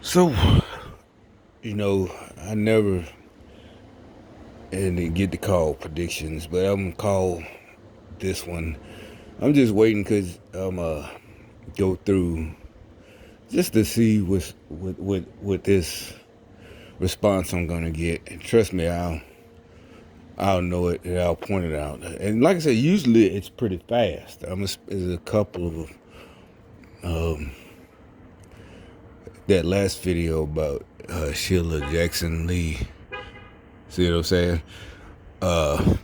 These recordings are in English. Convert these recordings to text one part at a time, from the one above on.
So, I never and didn't get to call predictions, but I'm gonna call this one. I'm just waiting because I'm go through just to see what this response I'm gonna get. And trust me, I'll know it and I'll point it out. And like I said, usually it's pretty fast. There's a couple of that last video about Sheila Jackson Lee. See what I'm saying? Uh,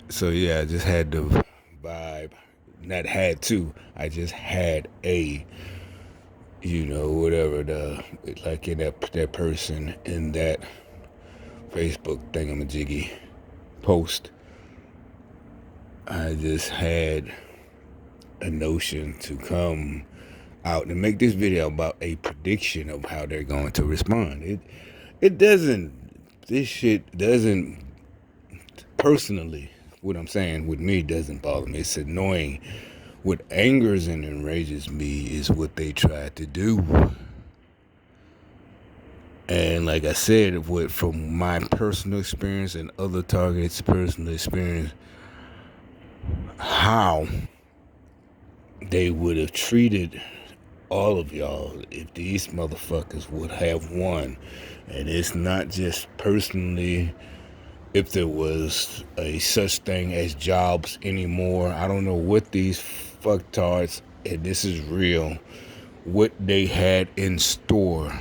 So yeah, I just had the vibe. Not had to. I just had a, whatever the like in that person in that Facebook thingamajiggy post. I just had a notion to come out and make this video about a prediction of how they're going to respond. It doesn't. This shit doesn't personally. What I'm saying with me doesn't bother me. It's annoying. What angers and enrages me is what they tried to do. And like I said, from my personal experience and other targets' personal experience, how they would have treated all of y'all if these motherfuckers would have won. And it's not just personally if there was a such thing as jobs anymore. I don't know what these fucktards, and this is real, what they had in store.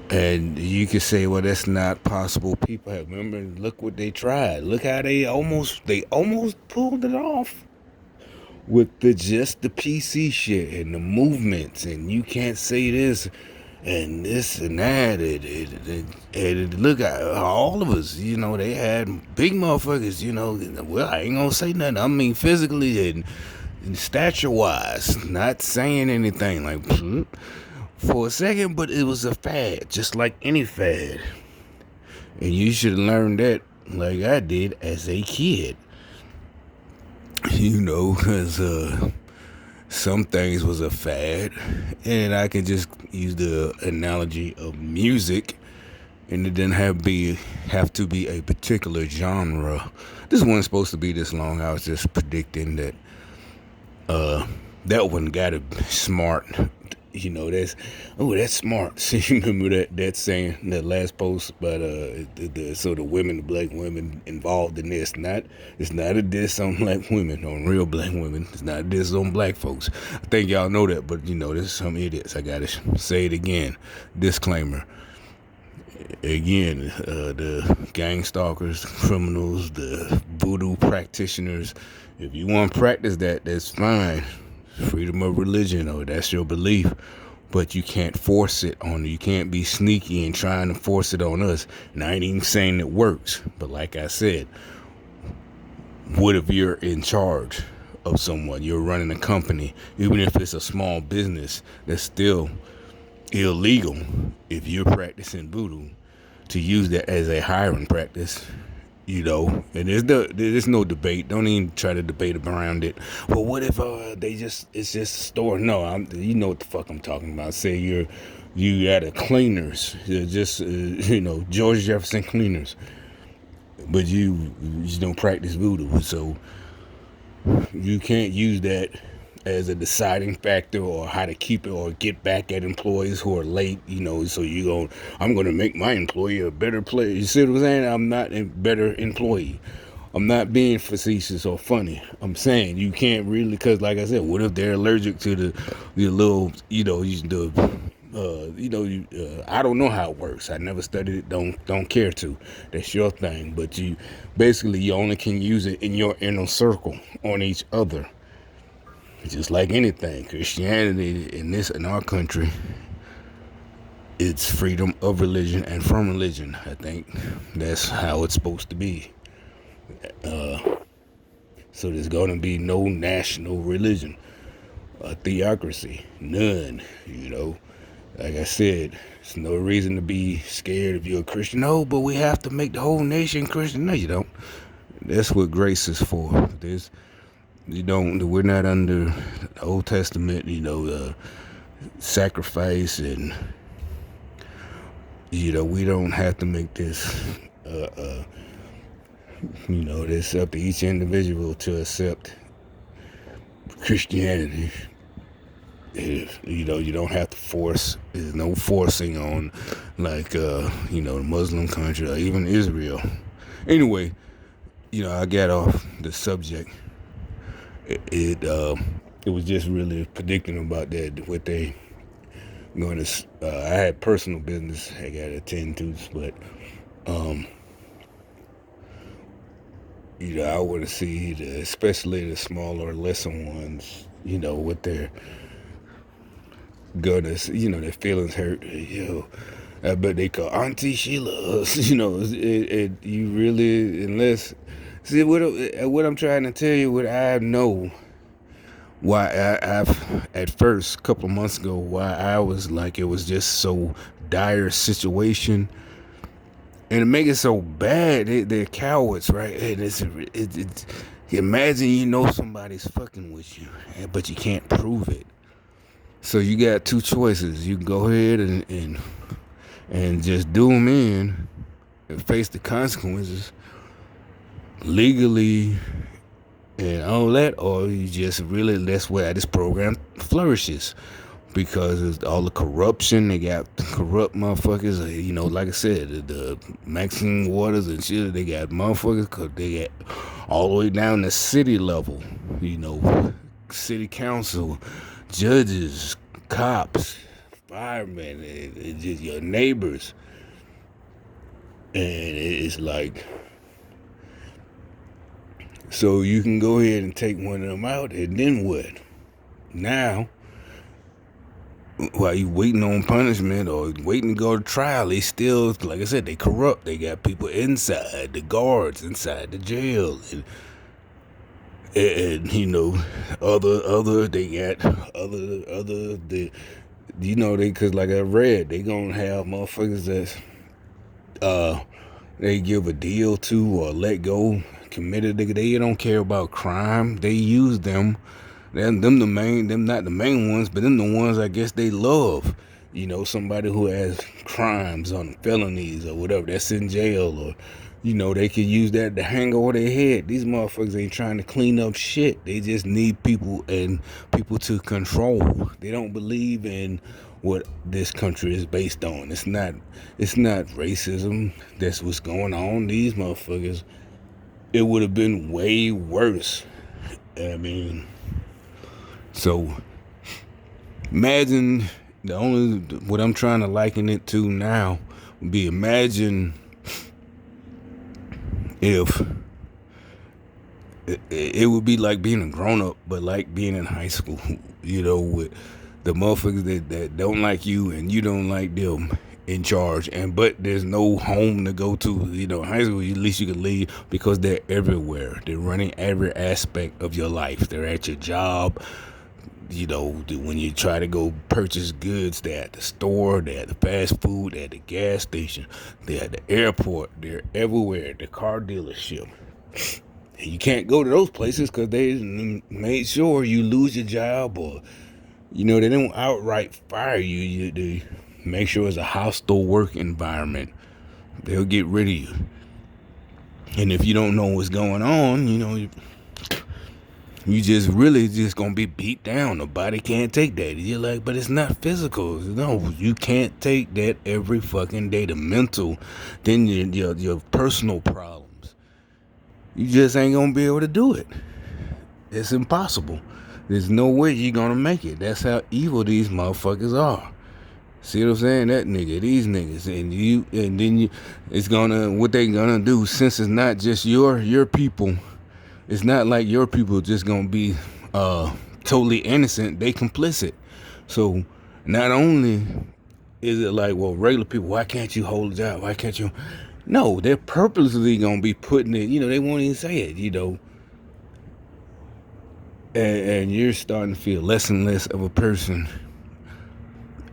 And you could say, well, that's not possible. People have, remember, look what they tried. Look how they almost pulled it off with just the PC shit and the movements, and you can't say this and this and that. And look at all of us, they had big motherfuckers, well, I ain't gonna say nothing. I mean, physically and stature wise, not saying anything like for a second, but it was a fad, just like any fad. And you should learn that like I did as a kid. Because some things was a fad, and I can just use the analogy of music, and it didn't have to be a particular genre. This wasn't supposed to be this long. I was just predicting that that one got to be smart. That's smart. See, you remember that saying, that last post about the black women involved in this. It's not a diss on black women, on real black women. It's not a diss on black folks. I think y'all know that, but there's some idiots. I gotta say it again. Disclaimer. Again, the gang stalkers, criminals, the voodoo practitioners. If you want to practice that, that's fine. Freedom of religion, or that's your belief, but you can't force it on you. You can't be sneaky and trying to force it on us. And I ain't even saying it works, but like I said, what if you're in charge of someone? You're running a company, even if it's a small business, that's still illegal if you're practicing voodoo to use that as a hiring practice. And there's no debate. Don't even try to debate around it. Well, what if it's just a store? No, you know what the fuck I'm talking about. Say you at a cleaners, just George Jefferson cleaners, but you just don't practice voodoo, so you can't use that as a deciding factor or how to keep it or get back at employees who are late, so I'm going to make my employee a better player. You see what I'm saying? I'm not a better employee. I'm not being facetious or funny. I'm saying you can't really, because like I said, what if they're allergic to the little, I don't know how it works. I never studied it. Don't care to. That's your thing. But you only can use it in your inner circle on each other. Just like anything, Christianity in our country, it's freedom of religion and from religion. I think that's how it's supposed to be. So there's going to be no national religion, a theocracy, none. Like I said, there's no reason to be scared if you're a Christian. No, but we have to make the whole nation Christian. No, you don't. That's what grace is for. We're not under the Old Testament, sacrifice, and we don't have to make this it's up to each individual to accept Christianity. You don't have to force. There's no forcing on, like, the Muslim country or even Israel. Anyway, I got off the subject. It was just really predicting about that, what they going to. I had personal business I got to attend to, but I want to see, especially the smaller, lesser ones, what their goodness, their feelings hurt. I bet they call Auntie Sheila. You really, unless, see, what I'm trying to tell you, what I know, why I've, at first, a couple of months ago, why I was like, it was just so dire situation. And to make it so bad, they're cowards, right? And it's imagine somebody's fucking with you, but you can't prove it. So you got two choices. You can go ahead and just do them in and face the consequences legally and all that, or you just really, that's where this program flourishes. Because it's all the corruption, they got corrupt motherfuckers. Like I said, the Maxine Waters and shit. They got motherfuckers, cause they got all the way down to city level. City council, judges, cops, firemen, and just your neighbors. And it's like, so you can go ahead and take one of them out, and then what? Now, while you waiting on punishment or waiting to go to trial, they still, like I said, they corrupt. They got people inside, the guards inside the jail, and cause like I read, they gonna have motherfuckers that they give a deal to or let go, committed. They don't care about crime. They use them. Them not the main ones, but them the ones I guess they love. Somebody who has crimes on felonies or whatever, that's in jail, or they could use that to hang over their head. These motherfuckers ain't trying to clean up shit. They just need people to control. They don't believe in what this country is based on. It's not racism. That's what's going on. These motherfuckers, it would have been way worse. I mean, so imagine, what I'm trying to liken it to now would be, imagine if it would be like being a grown up, but like being in high school, with the motherfuckers that don't like you and you don't like them in charge, but there's no home to go to. High school, at least you can leave, because they're everywhere. They're running every aspect of your life. They're at your job. When you try to go purchase goods, they're at the store, they're at the fast food, they're at the gas station, they're at the airport, they're everywhere, the car dealership. And you can't go to those places because they made sure you lose your job, or, they don't outright fire you. They make sure it's a hostile work environment. They'll get rid of you. And if you don't know what's going on, you just really just gonna be beat down. The body can't take that. You're like, but it's not physical. No, you can't take that every fucking day. The mental, then your personal problems. You just ain't gonna be able to do it. It's impossible. There's no way you're gonna make it. That's how evil these motherfuckers are. See what I'm saying? That nigga, these niggas, and then it's gonna, what they gonna do, since it's not just your people. It's not like your people just gonna be totally innocent. They complicit. So not only is it like, well, regular people, why can't you hold a job? Why can't you? No, they're purposely gonna be putting it. They won't even say it. And you're starting to feel less and less of a person.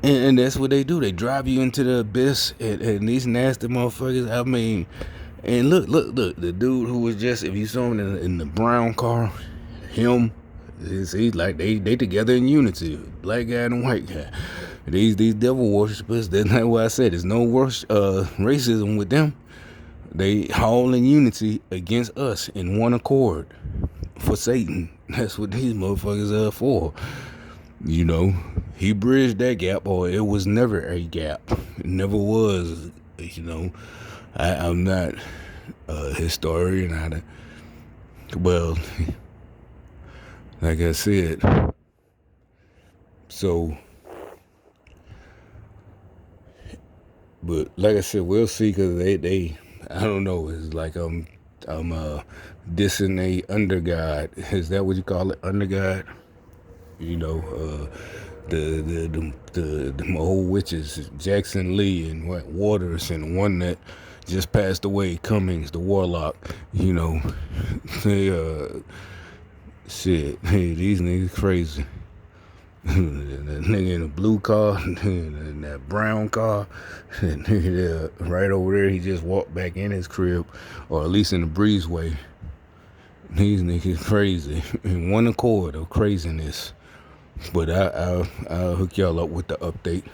And that's what they do. They drive you into the abyss. And these nasty motherfuckers, I mean. And look, the dude who was just, if you saw him in the brown car, him, See, like they together in unity, black guy and white guy. These devil worshippers. That's not what I said. There's no racism with them. They all in unity against us in one accord for Satan. That's what these motherfuckers are for. You know, he bridged that gap, or it was never a gap. It never was. You know, I'm not a historian. Well, like I said, so, but like I said, we'll see, because they, I don't know, it's like I'm dissing a under God. Is that what you call it, under God? You know, the old witches, Jackson Lee and what Waters, and one that just passed away, Cummings, the warlock. You know, they shit. Hey, these niggas crazy. That nigga in a blue car and that brown car, that nigga there, right over there, he just walked back in his crib, or at least in the breezeway. These niggas crazy in one accord of craziness. But I'll hook y'all up with the update.